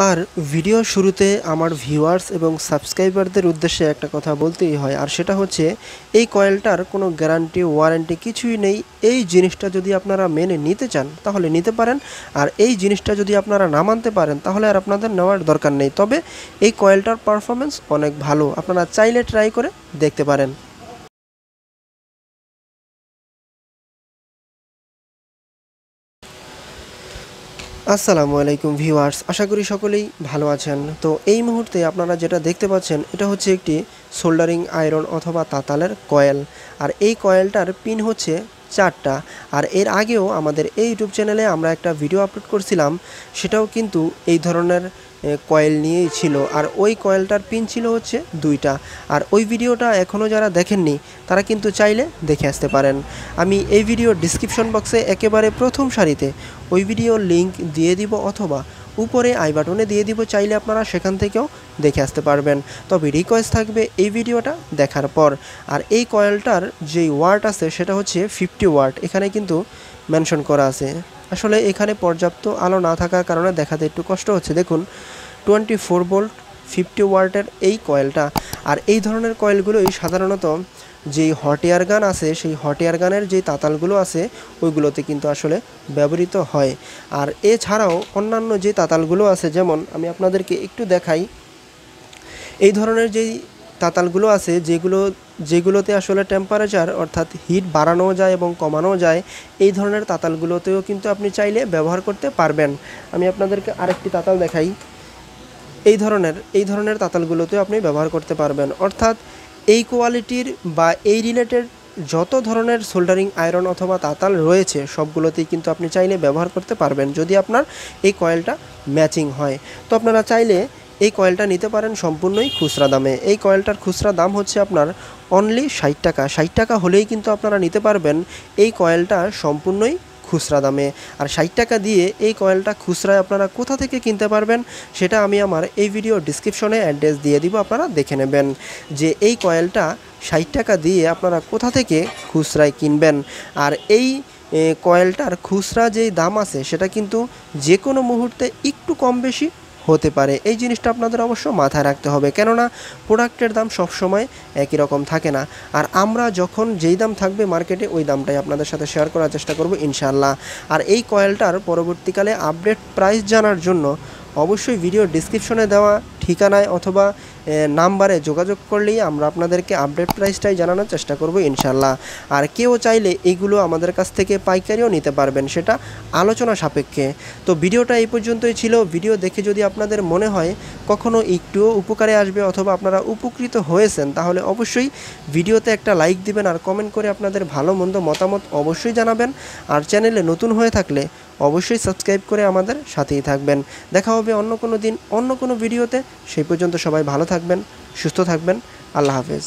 আর video শুরুতে আমার viewers এবং সাবস্ক্রাইবারদের উদ্দেশ্যে একটা কথা বলতেই হয়, আর সেটা হচ্ছে এই কয়েলটার কোনো গ্যারান্টি ওয়ারেন্টি কিছুই নেই। এই জিনিসটা যদি আপনারা মেনে নিতে চান তাহলে নিতে পারেন, আর এই জিনিসটা যদি আপনারা না মানতে পারেন তাহলে আর আপনাদের নেওয়ার দরকার নেই। তবে এই কয়েলটার পারফরমেন্স অনেক ভালো, আপনারা চাইলে ট্রাই করে দেখতে পারেন। আসসালামু আলাইকুম ভিউয়ার্স, আশা করি সকলেই ভালো আছেন। তো এই মুহূর্তে আপনারা যেটা দেখতে পাচ্ছেন এটা হচ্ছে একটি সোল্ডারিং আয়রন অথবা তাতালের কয়েল, আর এই কয়েলটার পিন হচ্ছে 4টা। আর এর আগেও আমাদের এই ইউটিউব চ্যানেলে আমরা একটা ভিডিও আপলোড করছিলাম, সেটাও কিন্তু এই ধরনের কয়েল নিয়েই ছিল, আর ওই কয়েলটার পিন ছিল হচ্ছে 2টা। আর ওই ভিডিওটা এখনও যারা দেখেননি তারা কিন্তু চাইলে দেখে আসতে পারেন। আমি এই ভিডিওর ডিসক্রিপশন বক্সে একেবারে প্রথম সারিতে ওই ভিডিওর লিঙ্ক দিয়ে দিব, অথবা উপরে আই বাটনে দিয়ে দিব, চাইলে আপনারা সেখান থেকেও দেখে আসতে পারবেন। তবে রিকোয়েস্ট থাকবে এই ভিডিওটা দেখার পর। আর এই কয়েলটার যেই ওয়াট আছে সেটা হচ্ছে 50 ওয়াট, এখানে কিন্তু মেনশন করা আছে। আসলে এখানে পর্যাপ্ত আলো না থাকার কারণে দেখাতে একটু কষ্ট হচ্ছে। দেখুন 24 ভোল্ট 50 ওয়াটের এই কয়েলটা। আর এই ধরনের কয়েলগুলোই সাধারণত যেই হট এয়ার গান আছে সেই হট এয়ার গানের যেই তাতালগুলো আছে ওইগুলোতে কিন্তু আসলে ব্যবহৃত হয়। আর এছাড়াও অন্যান্য যে তাতালগুলো আছে, যেমন আমি আপনাদেরকে একটু দেখাই, এই ধরনের যেই তাতালগুলো আছে যেগুলোতে আসলে টেম্পারেচার অর্থাৎ হিট বাড়ানো যায় এবং কমানো যায়, এই ধরনের তাতালগুলোতেও কিন্তু আপনি চাইলে ব্যবহার করতে পারবেন। আমি আপনাদেরকে আরেকটি তাতাল দেখাই, এই ধরনের তাতালগুলোতেও আপনি ব্যবহার করতে পারবেন। অর্থাৎ এই কোয়ালিটির বা এই রিলেটেড যত ধরনের সোল্ডারিং আয়রন অথবা তাতাল রয়েছে সবগুলোতেই কিন্তু আপনি চাইলে ব্যবহার করতে পারবেন, যদি আপনার এই কয়েলটা ম্যাচিং হয়। তো আপনারা চাইলে এই কয়েলটা নিতে পারেন সম্পূর্ণই খুচরা দামে। এই কয়েলটার খুচরা দাম হচ্ছে আপনার অনলি 60 টাকা। 60 টাকা হলেই কিন্তু আপনারা নিতে পারবেন এই কয়েলটা সম্পূর্ণই খুচরা দামে। আর 60 টাকা দিয়ে এই কয়েলটা খুচরায় আপনারা কোথা থেকে কিনতে পারবেন সেটা আমি আমার এই ভিডিও ডিসক্রিপশনে অ্যাড্রেস দিয়ে দিব, আপনারা দেখে নেবেন যে এই কয়েলটা 60 টাকা দিয়ে আপনারা কোথা থেকে খুচরায় কিনবেন। আর এই কয়েলটার খুচরা যেই দাম আছে সেটা কিন্তু যে কোনো মুহূর্তে একটু কম বেশি হতে পারে। এই জিনিসটা আপনাদের অবশ্য মাথায় রাখতে হবে, কেননা প্রোডাক্টের দাম সবসময় একই রকম থাকে না। আর আমরা যখন যেই দাম থাকবে মার্কেটে ওই দামটাই আপনাদের সাথে শেয়ার করার চেষ্টা করব ইনশাআল্লাহ। আর এই কয়েলটার পরবর্তীকালে আপডেট প্রাইস জানার জন্য অবশ্যই ভিডিও ডিসক্রিপশনে দেওয়া ঠিকানায় অথবা নাম্বারে যোগাযোগ করলেই আমরা আপনাদেরকে আপডেট প্রাইসটাই জানানোর চেষ্টা করব ইনশাআল্লাহ। আর কেউ চাইলে এইগুলো আমাদের কাছ থেকে পাইকারিও নিতে পারবেন, সেটা আলোচনা সাপেক্ষে। তো ভিডিওটা এই পর্যন্তই ছিল। ভিডিও দেখে যদি আপনাদের মনে হয় কখনো একটুও উপকারে আসবে অথবা আপনারা উপকৃত হয়েছেন, তাহলে অবশ্যই ভিডিওতে একটা লাইক দিবেন, আর কমেন্ট করে আপনাদের ভালো মন্দ মতামত অবশ্যই জানাবেন। আর চ্যানেলে নতুন হয়ে থাকলে অবশ্যই সাবস্ক্রাইব করে আমাদের সাথেই থাকবেন। দেখা হবে অন্য কোনো দিন অন্য কোনো ভিডিওতে। সেই পর্যন্ত সবাই ভালো থাকবেন, সুস্থ থাকবেন। আল্লাহ হাফেজ।